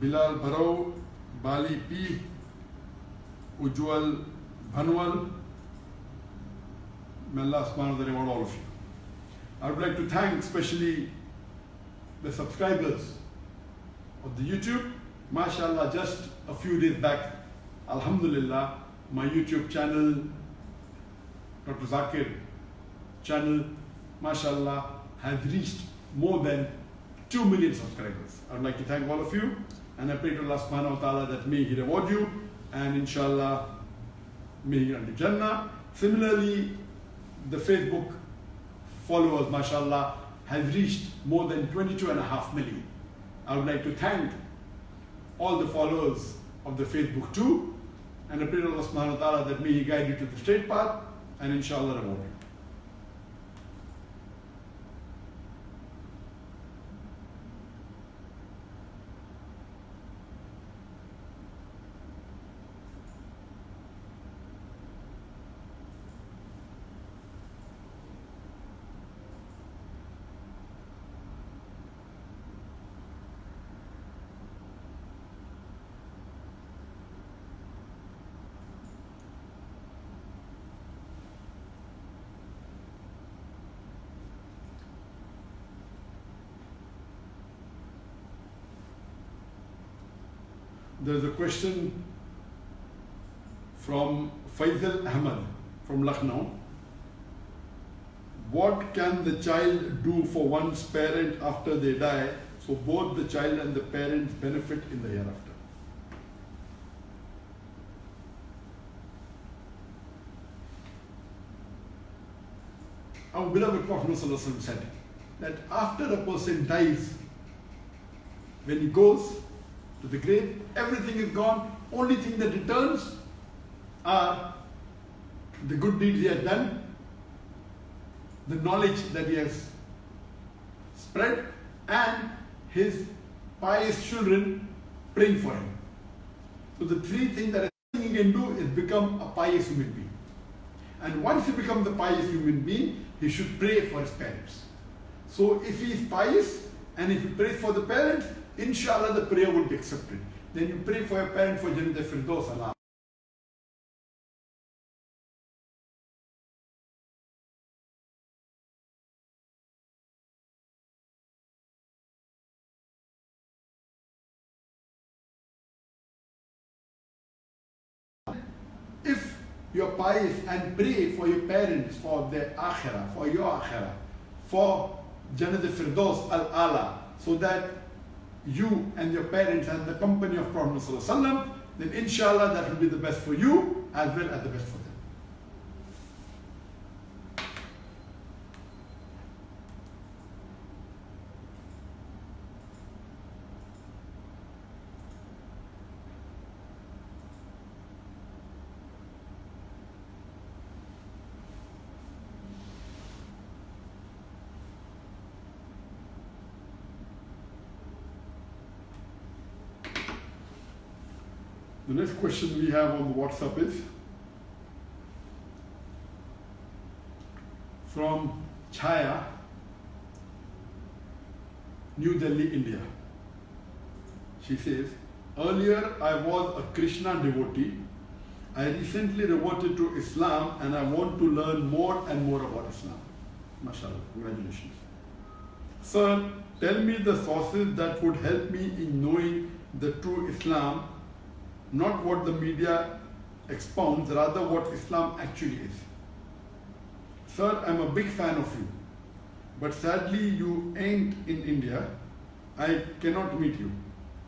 Bilal Barau, Bali P, Ujwal Bhanwal. May Allah subhanahu wa ta'ala reward all of you. I would like to thank especially the subscribers of the YouTube. MashaAllah, just a few days back, Alhamdulillah, my YouTube channel, Dr. Zakir channel, MashaAllah, has reached more than 2 million subscribers. I would like to thank all of you, and I pray to Allah subhanahu wa ta'ala that may He reward you, and inshallah, may He grant you Jannah. Similarly, the Facebook followers, MashaAllah, has reached more than 22.5 million. I would like to thank all the followers of the Facebook too, and I pray to Allah subhanahu wa ta'ala that may He guide you to the straight path, and inshallah reward you. There's a question from Faisal Ahmad from Lucknow. What can the child do for one's parent after they die, so both the child and the parents benefit in the hereafter? Our beloved Prophet ﷺ said that after a person dies, when he goes to the grave, everything is gone. Only thing that returns are the good deeds he has done, the knowledge that he has spread, and his pious children praying for him. So the three things that he can do is become a pious human being. And once he becomes a pious human being, he should pray for his parents. So if he is pious and if he prays for the parents, inshallah the prayer will be accepted. Then you pray for your parents for Jannat al-Firdaus. Allah. If you're pious and pray for your parents, for their akhirah, for your akhirah, for Jannat al-Firdaus al-Ala, so that you and your parents and the company of Prophet ﷺ, then inshallah that will be the best for you as well as the best for them. The next question we have on the WhatsApp is from Chaya, New Delhi, India. She says, earlier I was a Krishna devotee. I recently reverted to Islam and I want to learn more and more about Islam. MashaAllah, congratulations. Sir, tell me the sources that would help me in knowing the true Islam, not what the media expounds, rather what Islam actually is. Sir, I'm a big fan of you, but sadly you ain't in India. I cannot meet you.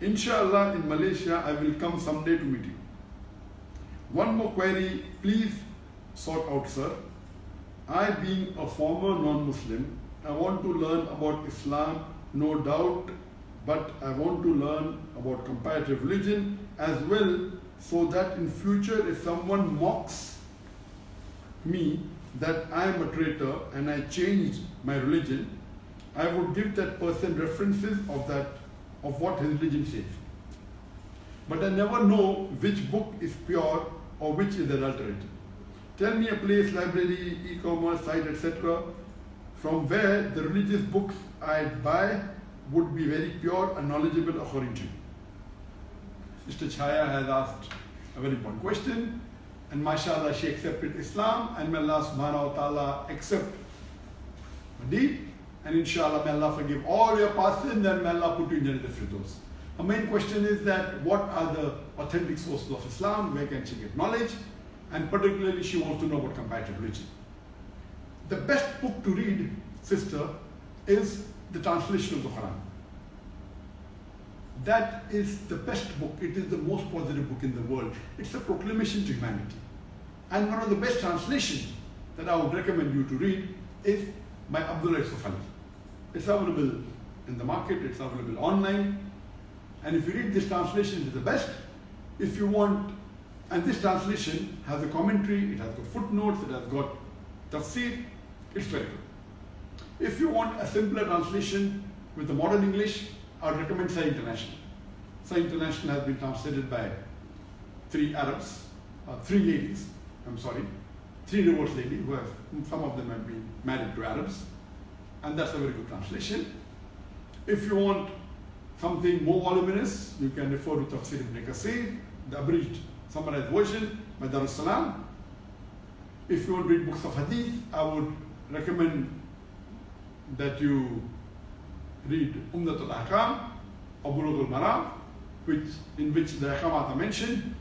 Inshallah, in Malaysia, I will come someday to meet you. One more query, please sort out, sir. I, being a former non-Muslim, I want to learn about Islam, no doubt, but I want to learn about comparative religion as well, so that in future if someone mocks me that I am a traitor and I changed my religion, I would give that person references of what his religion says. But I never know which book is pure or which is adulterated. Tell me a place, library, e-commerce site, etc., from where the religious books I buy would be very pure and knowledgeable according to you. Sister Chaya has asked a very important question, and mashallah she accepted Islam, and may Allah subhanahu wa ta'ala accept her deed, and inshallah may Allah forgive all your past sins, and may Allah put you in Jannah al-Firdaus. Her main question is that what are the authentic sources of Islam, where can she get knowledge, and particularly she wants to know about comparative religion. The best book to read, sister, is the translation of the Quran. That is the best book. It is the most positive book in the world. It's a proclamation to humanity. And one of the best translations that I would recommend you to read is by Abdullah Yusuf Ali. It's available in the market, it's available online. And if you read this translation, it is the best. If you want, and this translation has a commentary, it has got footnotes, it has got tafsir, it's very good. If you want a simpler translation with the modern English, I would recommend Sahih International. Sahih International has been translated by three ladies, three divorced ladies, some of them have been married to Arabs, and that's a very good translation. If you want something more voluminous, you can refer to Tafsir ibn Kasir, the abridged summarized version by Dar es-Salaam. If you want to read books of Hadith, I would recommend that you read Umdatul Ahkam or Bulughul Maram, in which the Ahkamat are mentioned.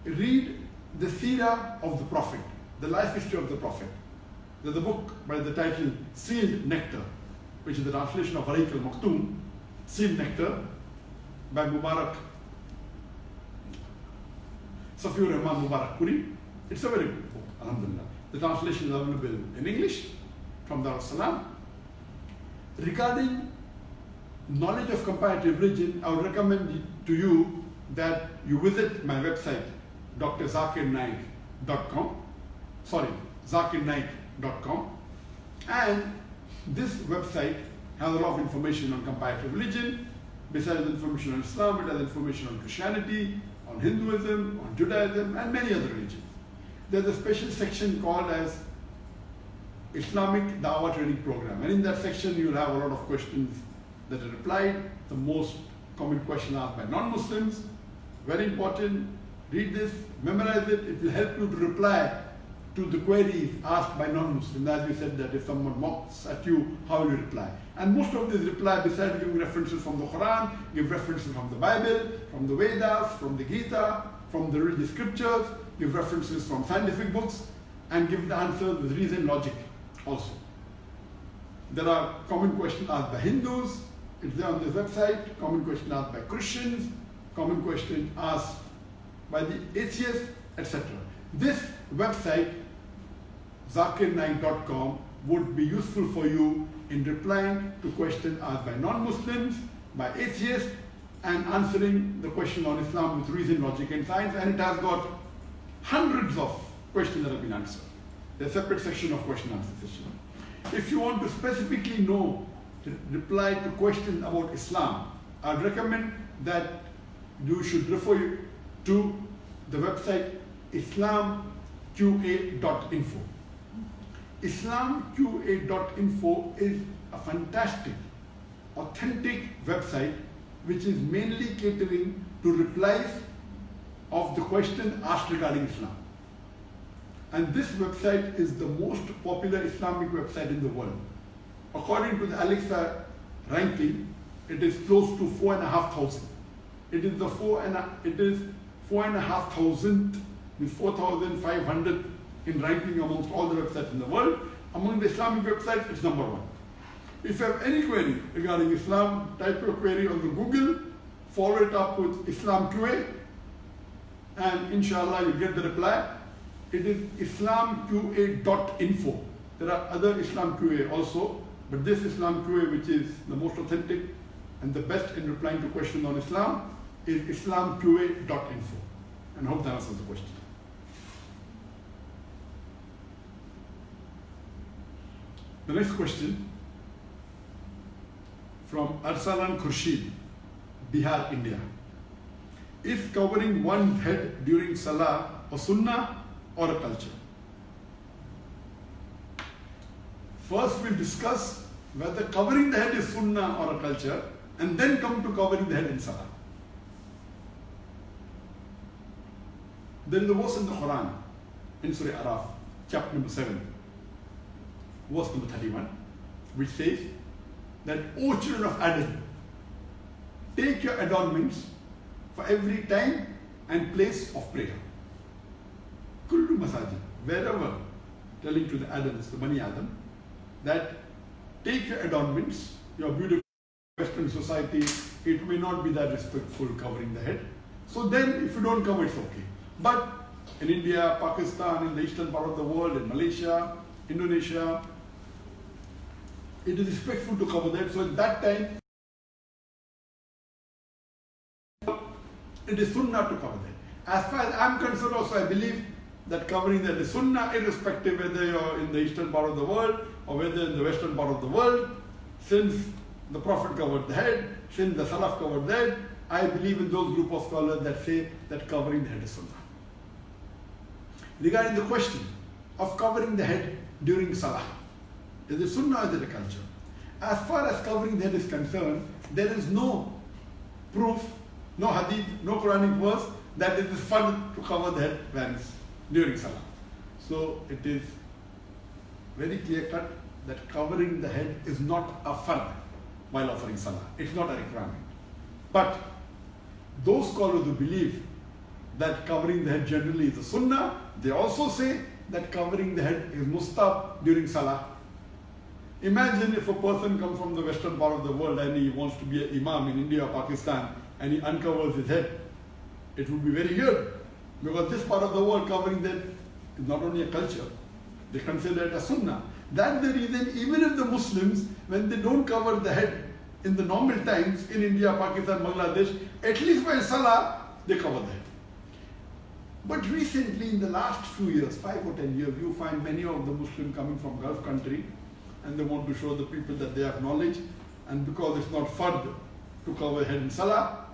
Read the Seerah of the Prophet, the life history of the Prophet. There's a book by the title Sealed Nectar, which is the translation of Rahiq al-Maktoum, Sealed Nectar, by Mubarak, Safiur Rahman Mubarak Puri. It's a very good book, alhamdulillah. The translation is available in English from Dar es-Salaam. Regarding knowledge of comparative religion, I would recommend to you that you visit my website, zakirnaik.com. And this website has a lot of information on comparative religion. Besides information on Islam, it has information on Christianity, on Hinduism, on Judaism, and many other religions. There's a special section called as Islamic Dawah Training Program, and in that section you'll have a lot of questions that are replied. The most common question asked by non-Muslims. Very important. Read this, memorize it. It will help you to reply to the queries asked by non-Muslims. As you said that if someone mocks at you, how will you reply? And most of these reply, besides giving references from the Quran, give references from the Bible, from the Vedas, from the Gita, from the religious scriptures, give references from scientific books, and give the answers with reason, logic also. There are common questions asked by Hindus. It's there on this website. Common question asked by Christians. Common question asked by the atheists, etc. This website, zakirnaik.com, would be useful for you in replying to questions asked by non-Muslims, by atheists, and answering the question on Islam with reason, logic, and science. And it has got hundreds of questions that have been answered. There's a separate section of question and answer session. If you want to specifically know to reply to questions about Islam, I'd recommend that you should refer to the website islamqa.info. Islamqa.info is a fantastic, authentic website which is mainly catering to replies of the questions asked regarding Islam. And this website is the most popular Islamic website in the world. According to the Alexa ranking, it is close to 4,500. It is 4,500, with 4,500 in ranking amongst all the websites in the world. Among the Islamic websites, it's number one. If you have any query regarding Islam, type your query on the Google, follow it up with Islam QA, and inshallah you'll get the reply. It is islamqa.info. There are other Islam QA also, but this Islam QA, which is the most authentic and the best in replying to questions on Islam, is islamqa.info. And I hope that answers the question. The next question from Arsalan Khurshid, Bihar, India. Is covering one's head during Salah a sunnah or a culture? First we'll discuss whether covering the head is sunnah or a culture, and then come to covering the head in Salah. There is a verse in the Quran, in Surah Araf, chapter number 7, verse number 31, which says that, O children of Adam, take your adornments for every time and place of prayer. Kullu masajid, wherever, telling to the Adams, the Bani Adam, that take your adornments, your beautiful Western society, it may not be that respectful covering the head. So then, if you don't cover, it's okay. But in India, Pakistan, in the eastern part of the world, in Malaysia, Indonesia, it is respectful to cover that. So at that time, it is sunnah to cover that. As far as I am concerned also, I believe that covering that is sunnah, irrespective whether you're in the eastern part of the world or whether in the western part of the world. Since the Prophet covered the head, since the Salaf covered the head, I believe in those group of scholars that say that covering the head is sunnah. Regarding the question of covering the head during Salah, is it sunnah or is it a culture? As far as covering the head is concerned, there is no proof, no hadith, no Quranic verse that it is fun to cover the head once during Salah. So it is very clear cut that covering the head is not a fard while offering Salah. It's not a requirement. But those scholars who believe that covering the head generally is a sunnah, they also say that covering the head is mustab during Salah. Imagine if a person comes from the western part of the world and he wants to be an imam in India or Pakistan and he uncovers his head. It would be very weird, because this part of the world covering that is not only a culture, they consider it a sunnah. That's the reason even if the Muslims, when they don't cover the head in the normal times in India, Pakistan, Bangladesh, at least by Salah, they cover the head. But recently, in the last few years, 5 or 10 years, you find many of the Muslims coming from Gulf country and they want to show the people that they have knowledge, and because it's not fard to cover head in Salah,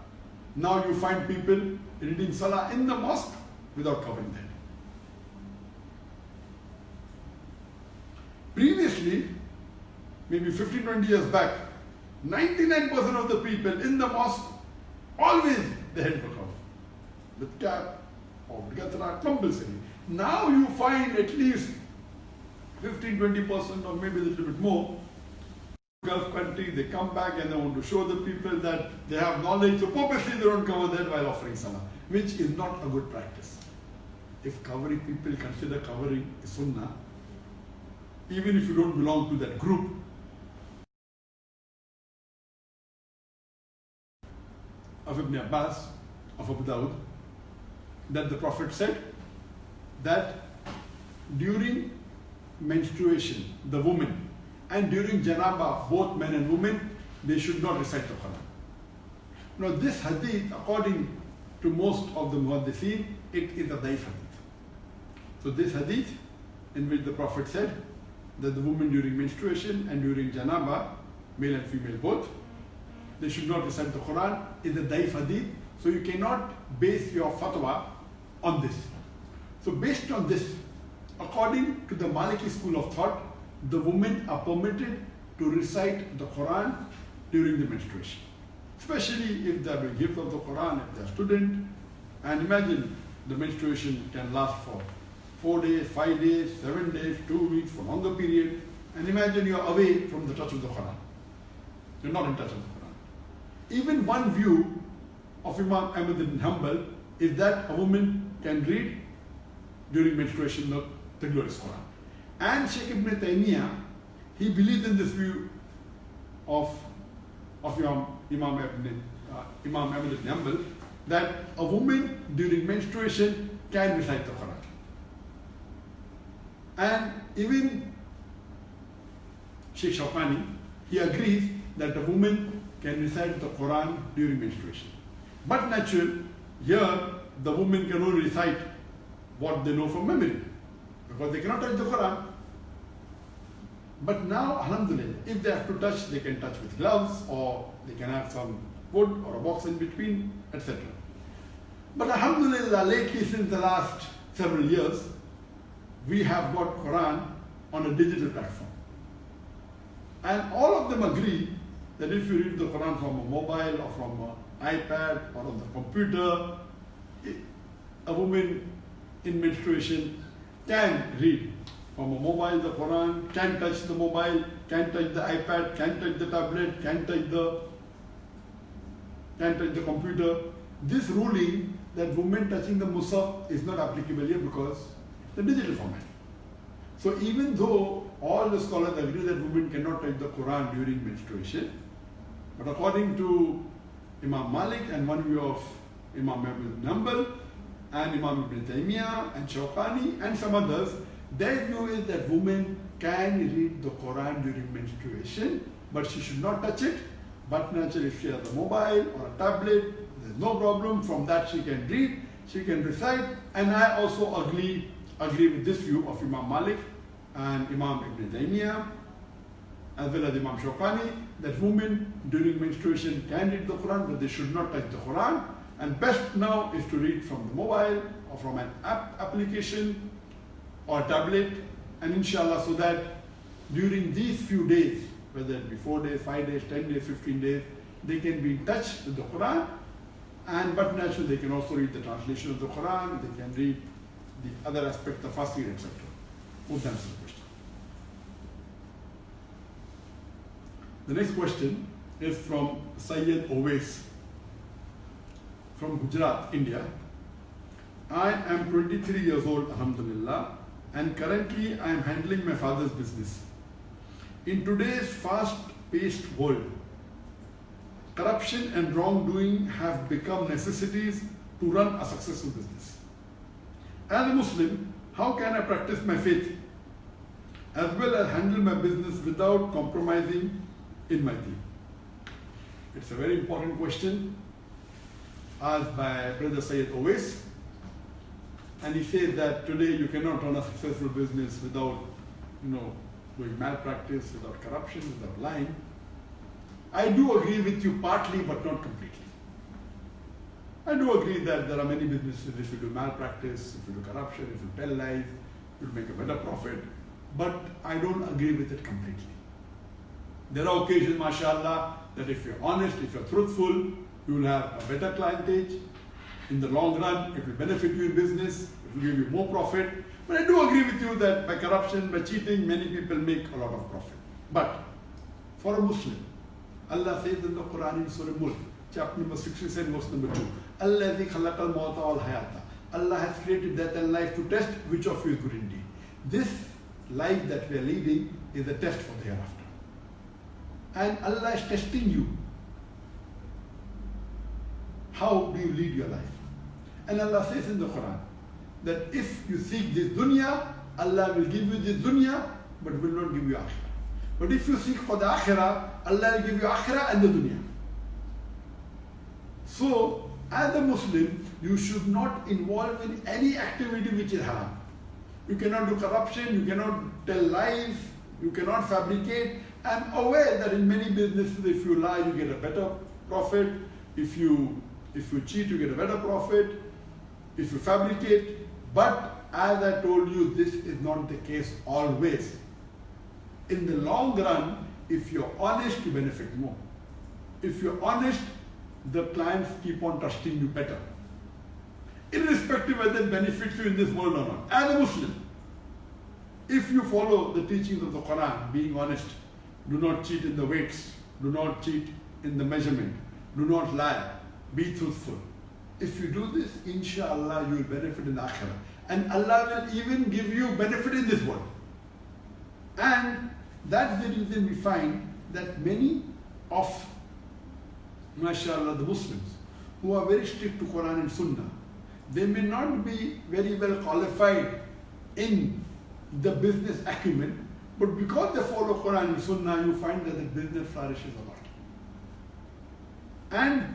now you find people reading Salah in the mosque without covering the head. Previously, maybe 15-20 years back, 99% of the people in the mosque, always the head were covered with cap or with gatra, compulsory. Now you find at least 15-20% or maybe a little bit more, Gulf country, they come back and they want to show the people that they have knowledge, so purposely they don't cover that while offering Salah, which is not a good practice. If covering, people consider covering is sunnah, even if you don't belong to that group, of Ibn Abbas, of Abu Dawud, that the Prophet said that during menstruation, the woman, and during janaba, both men and women, they should not recite the Quran. Now this hadith, according to most of the muhaddithin, it is a daif hadith. So this hadith, in which the Prophet said that the woman during menstruation and during janaba, male and female both, they should not recite the Quran, is a daif hadith. So you cannot base your fatwa on this. So based on this, according to the Maliki school of thought, the women are permitted to recite the Quran during the menstruation. Especially if they are doing gift of the Quran, if they are student. And imagine the menstruation can last for 4 days, 5 days, 7 days, 2 weeks, for longer period. And imagine you are away from the touch of the Quran. You're not in touch with the Quran. Even one view of Imam Ahmad ibn Hanbal is that a woman can read during menstruation the glorious Quran. And Sheikh Ibn Taymiyyah, he believes in this view of Imam Ahmad ibn Hanbal, that a woman during menstruation can recite the Quran. And even Sheikh Shawkani, he agrees that a woman can recite the Quran during menstruation. But naturally, here the woman can only recite what they know from memory, because they cannot touch the Quran. But now, alhamdulillah, if they have to touch, they can touch with gloves, or they can have some wood or a box in between, etc. But alhamdulillah, lately, since the last several years, we have got Quran on a digital platform. And all of them agree that if you read the Quran from a mobile or from an iPad or on the computer, a woman in menstruation can read from a mobile the Quran, can touch the mobile, can touch the iPad, can touch the tablet, can touch the computer. This ruling that women touching the Musaf is not applicable here because the digital format. So even though all the scholars agree that women cannot touch the Quran during menstruation, but according to Imam Malik and one view of Imam Ibn Hanbal and Imam Ibn Taymiyyah and Shawkani and some others, their view is that women can read the Quran during menstruation, but she should not touch it. But naturally, if she has a mobile or a tablet, there's no problem. From that she can read, she can recite. And I also agree with this view of Imam Malik and Imam Ibn Taymiyyah, as well as Imam Shawkani, that women during menstruation can read the Quran, but they should not touch the Quran. And best now is to read from the mobile or from an application or tablet, and inshallah, so that during these few days, whether it be 4 days, 5 days, 10 days, 15 days, they can be in touch with the Quran. But naturally, they can also read the translation of the Quran, they can read the other aspects of fasting, etc. Hope that answers the question. The next question is from Sayyid Owais from Gujarat, India. I am 23 years old, alhamdulillah, and currently I am handling my father's business. In today's fast-paced world, corruption and wrongdoing have become necessities to run a successful business. As a Muslim, how can I practice my faith as well as handle my business without compromising in my deen? It's a very important question asked by Brother Sayyid Owais. And he says that today you cannot run a successful business without, doing malpractice, without corruption, without lying. I do agree with you partly, but not completely. I do agree that there are many businesses, if you do malpractice, if you do corruption, if you tell lies, you'll make a better profit. But I don't agree with it completely. There are occasions, mashallah, that if you're honest, if you're truthful, you will have a better clientage. In the long run, it will benefit you in business, it will give you more profit. But I do agree with you that by corruption, by cheating, many people make a lot of profit. But for a Muslim, Allah says in the Quran in Surah Mulk, chapter number 67, verse number 2, Alladhi khalaqal mawta wal hayata. Allah has created death and life to test which of you is good indeed. This life that we are leading is a test for the hereafter. And Allah is testing you. How do you lead your life? And Allah says in the Quran that if you seek this dunya, Allah will give you this dunya, but will not give you akhirah. But if you seek for the akhirah, Allah will give you akhirah and the dunya. So, as a Muslim, you should not involve in any activity which is haram. You cannot do corruption, you cannot tell lies, you cannot fabricate. I'm aware that in many businesses, if you lie, you get a better profit. If you cheat, you get a better profit. If you fabricate. But as I told you, this is not the case always. In the long run, if you're honest, you benefit more. If you're honest, the clients keep on trusting you better. Irrespective whether it benefits you in this world or not. As a Muslim, if you follow the teachings of the Quran, being honest, do not cheat in the weights, do not cheat in the measurement, do not lie, be truthful. If you do this, inshallah, you will benefit in the akhirah. And Allah will even give you benefit in this world. And that's the reason we find that many of, mashallah, the Muslims who are very strict to Quran and Sunnah, they may not be very well qualified in the business acumen, but because they follow Quran and Sunnah, you find that the business flourishes a lot. And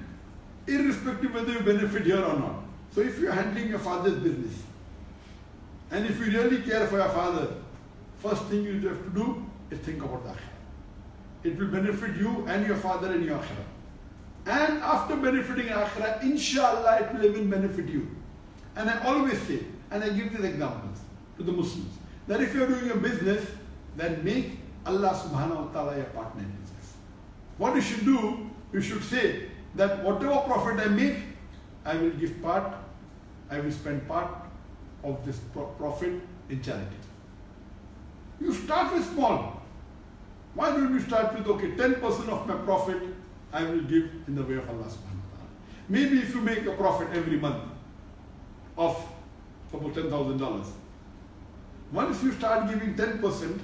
irrespective whether you benefit here or not. So if you're handling your father's business, and if you really care for your father, first thing you have to do is think about the akhirah. It will benefit you and your father and your akhirah. And after benefiting akhirah, inshallah, it will even benefit you. And I always say, and I give these examples to the Muslims, that if you're doing a business, then make Allah subhanahu wa ta'ala your partner in business. What you should do, you should say that whatever profit I make, I will give part, I will spend part, of this profit in charity. You start with small. Why don't you start with, okay, 10% of my profit I will give in the way of Allah subhanahu wa ta'ala. Maybe if you make a profit every month of about $10,000, once you start giving 10%,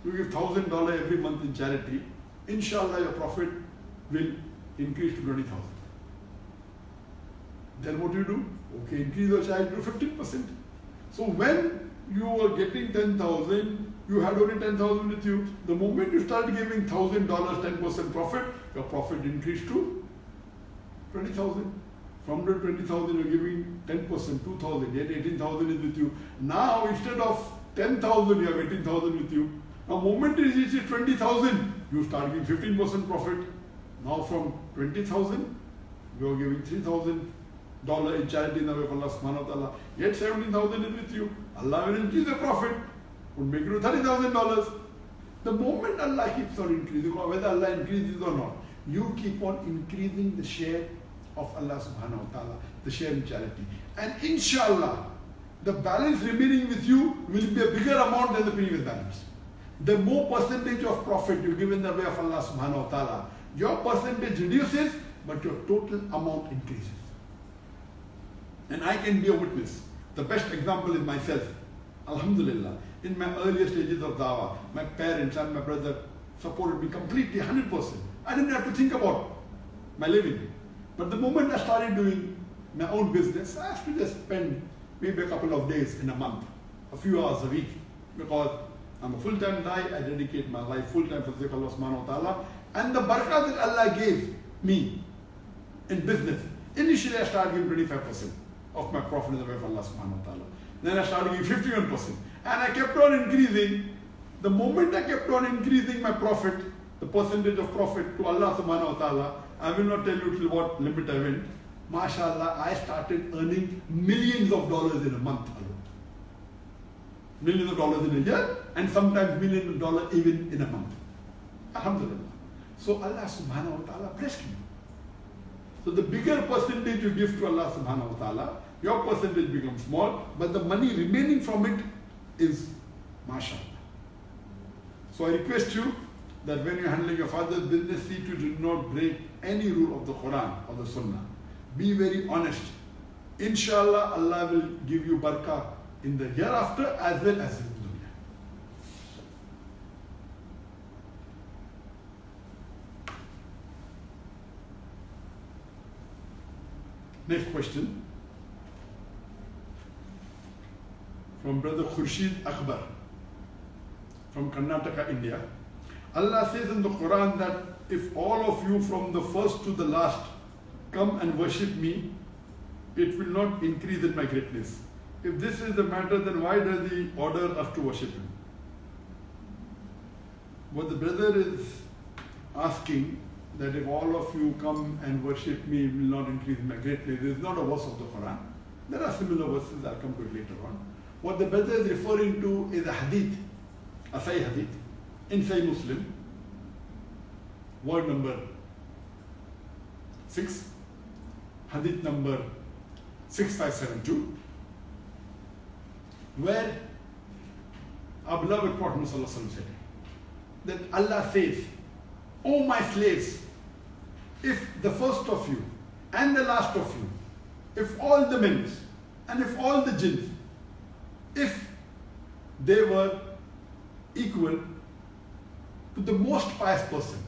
you give $1,000 every month in charity, inshallah your profit will increase to 20,000. Then what do you do? Okay, increase your charity to 15%. So when you were getting 10,000, you had only 10,000 with you. The moment you start giving $1,000, 10% profit, your profit increased to 20,000. From the 20,000, you're giving 10%, 2,000, yet 18,000 is with you. Now, instead of 10,000, you have 18,000 with you. Now, moment it reaches 20,000, you start giving 15% profit. Now, from 20,000, you are giving $3,000 in charity in the way of Allah subhanahu wa ta'ala. Yet 17,000 is with you. Allah will increase the profit, would make it to $30,000. The moment Allah keeps on increasing, or whether Allah increases or not, you keep on increasing the share of Allah subhanahu wa ta'ala, the share in charity. And inshallah, the balance remaining with you will be a bigger amount than the previous balance. The more percentage of profit you give in the way of Allah subhanahu wa ta'ala, your percentage reduces, but your total amount increases. And I can be a witness. The best example is myself. Alhamdulillah, in my earlier stages of dawah, my parents and my brother supported me completely, 100%. I didn't have to think about my living. But the moment I started doing my own business, I have to just spend maybe a couple of days in a month, a few hours a week, because I'm a full-time guy, I dedicate my life full-time for the sake of Allah subhanahu wa ta'ala. And the barakah that Allah gave me in business, initially I started giving 25% of my profit in the way of Allah subhanahu wa ta'ala. Then I started giving 51%. And I kept on increasing. The moment I kept on increasing my profit, the percentage of profit to Allah subhanahu wa ta'ala, I will not tell you till what limit I went. MashaAllah, I started earning millions of dollars in a month alone. Millions of dollars in a year, and sometimes millions of dollars even in a month. Alhamdulillah. So Allah subhanahu wa ta'ala blessed me. So the bigger percentage you give to Allah subhanahu wa ta'ala, your percentage becomes small, but the money remaining from it is mashallah. So I request you that when you're handling your father's business, see to do not break any rule of the Quran or the Sunnah. Be very honest. Inshallah, Allah will give you barakah in the hereafter as well as in dunya. Next question from Brother Khurshid Akbar from Karnataka, India. Allah says in the Quran that if all of you from the first to the last come and worship me, it will not increase in my greatness. If this is the matter, then why does he order us to worship him? What the brother is asking, that if all of you come and worship me, it will not increase in my greatness, is not a verse of the Quran. There are similar verses, I'll come to it later on. What the brother is referring to is a hadith, a Sahih hadith, in Sahih Muslim, word number 6, hadith number 6572, where our beloved Prophet ﷺ said that Allah says, O my slaves, if the first of you and the last of you, if all the men and if all the jinns, if they were equal to the most pious person,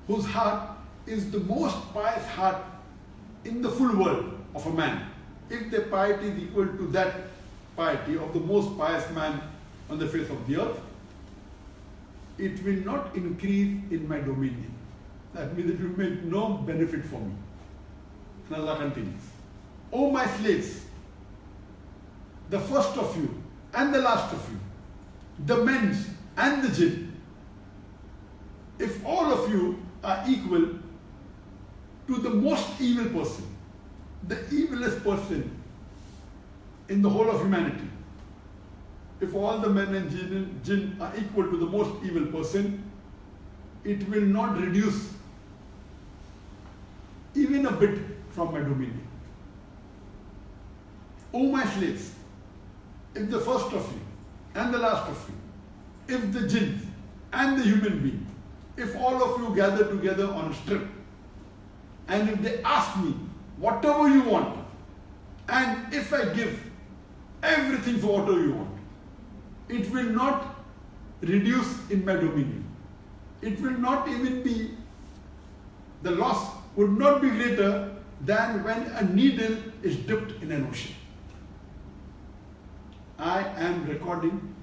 whose heart is the most pious heart in the full world of a man, if their piety is equal to that piety of the most pious man on the face of the earth, it will not increase in my dominion. That means it will make no benefit for me. And Allah continues, O my slaves, the first of you and the last of you, the men and the jinn, if all of you are equal to the most evil person, the evilest person in the whole of humanity, if all the men and jinn are equal to the most evil person, it will not reduce even a bit from my dominion. O my slaves, if the first of you and the last of you, if the jinns and the human being, if all of you gather together on a strip, and if they ask me whatever you want, and if I give everything for whatever you want, it will not reduce in my dominion. It will not even be, the loss would not be greater than when a needle is dipped in an ocean. I am recording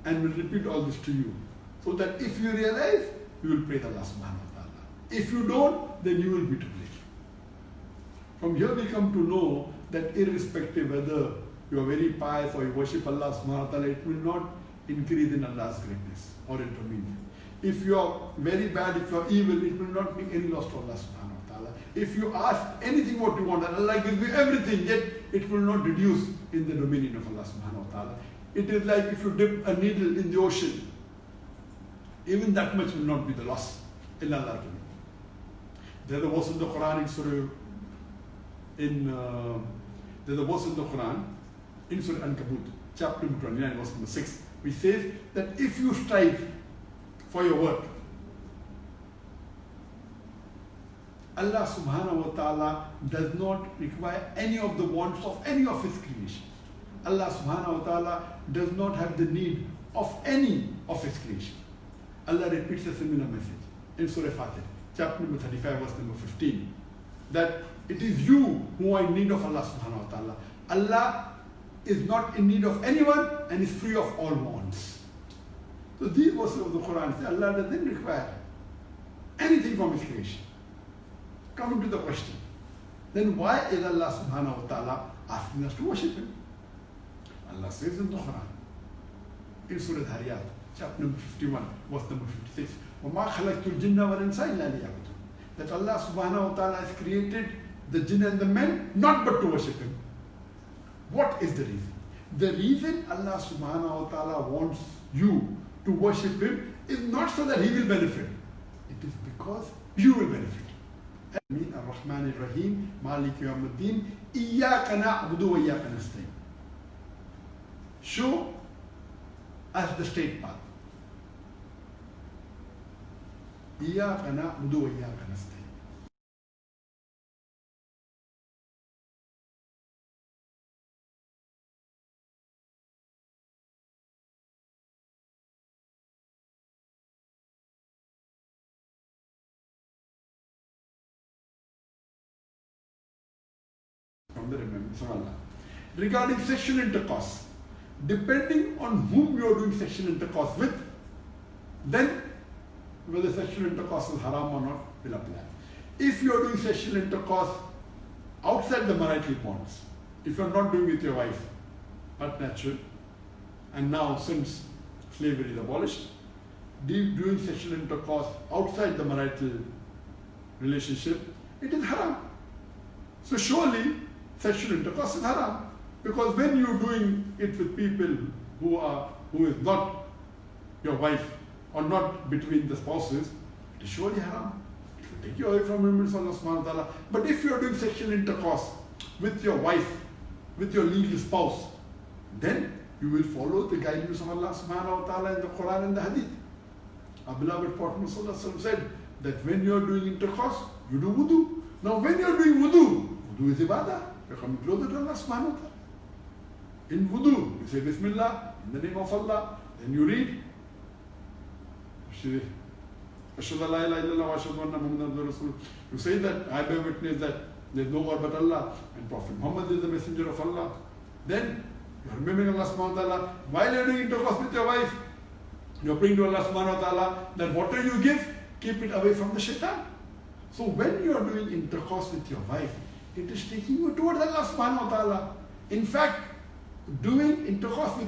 and will repeat all this to you, so that if you realize, you will praise Allah subhanahu wa ta'ala. If you don't, then you will be to blame. From here we come to know that irrespective whether you are very pious or you worship Allah subhanahu wa ta'ala, it will not increase in Allah's greatness or in dominion. If you are very bad, if you are evil, it will not make any loss to Allah subhanahu wa ta'ala. If you ask anything what you want, and Allah gives you everything, yet it will not reduce in the dominion of Allah subhanahu wa ta'ala. It is like if you dip a needle in the ocean, even that much will not be the loss in Allah. There's a verse in the Quran there's a verse in the Quran in Surah Ankabut, chapter 29, verse number 6, which says that if you strive for your work, Allah subhanahu wa ta'ala does not require any of the wants of any of His creation. Allah subhanahu wa ta'ala does not have the need of any of His creation. Allah repeats a similar message in Surah Fatir, chapter number 35, verse number 15, that it is you who are in need of Allah subhanahu wa ta'ala. Allah is not in need of anyone and is free of all wants. So these verses of the Quran say Allah doesn't require anything from His creation. Coming to the question, then why is Allah subhanahu wa ta'ala asking us to worship Him? Allah says in the Quran, in Surah Dhariyat, chapter number 51, verse number 56, وَمَا خَلَقْتُ الْجِنَّ وَالْإِنسَ إِلَّا لِيَعْبُدُونِ, that Allah subhanahu wa ta'ala has created the jinn and the men not but to worship Him. What is the reason? The reason Allah subhanahu wa ta'ala wants you to worship Him is not so that He will benefit. It is because you will benefit. Ar-Rahman Ar-Rahim, Malik Yawmuddin, Iyyaka na'budu wa iyyaka nasta'in. Show us the straight path. Iyyaka na'budu wa iyyaka nasta'in. From the remembrance of Allah. Regarding sexual intercourse, depending on whom you are doing sexual intercourse with, then whether sexual intercourse is haram or not will apply. If you are doing sexual intercourse outside the marital bonds, if you are not doing with your wife, not natural, and now since slavery is abolished, doing sexual intercourse outside the marital relationship, it is haram. So surely sexual intercourse is haram, because when you are doing it with people who is not your wife or not between the spouses, it is surely haram. It will take you away from remembrance of Allah subhanahu wa ta'ala. But if you are doing sexual intercourse with your wife, with your legal spouse, then you will follow the guidance of Allah subhanahu wa ta'ala in the Quran and the Hadith. Our beloved Prophet sallallahu alaihi wasallam said that when you are doing intercourse, you do wudu. Now when you are doing wudu is ibadah. You are coming closer to Allah subhanahu wa ta'ala. In wudu, you say Bismillah, in the name of Allah, then you read Ashhadu an la ilaha illallah wa ashhadu anna Muhammadan Rasulullah. You say that I bear witness that there is no God but Allah and Prophet Muhammad is the messenger of Allah. Then you are remembering Allah subhanahu wa ta'ala. While you are doing intercourse with your wife, you are praying to Allah subhanahu wa ta'ala that whatever you give, keep it away from the shaitan. So when you are doing intercourse with your wife, it is taking you towards Allah subhanahu wa ta'ala. In fact, doing intercourse with your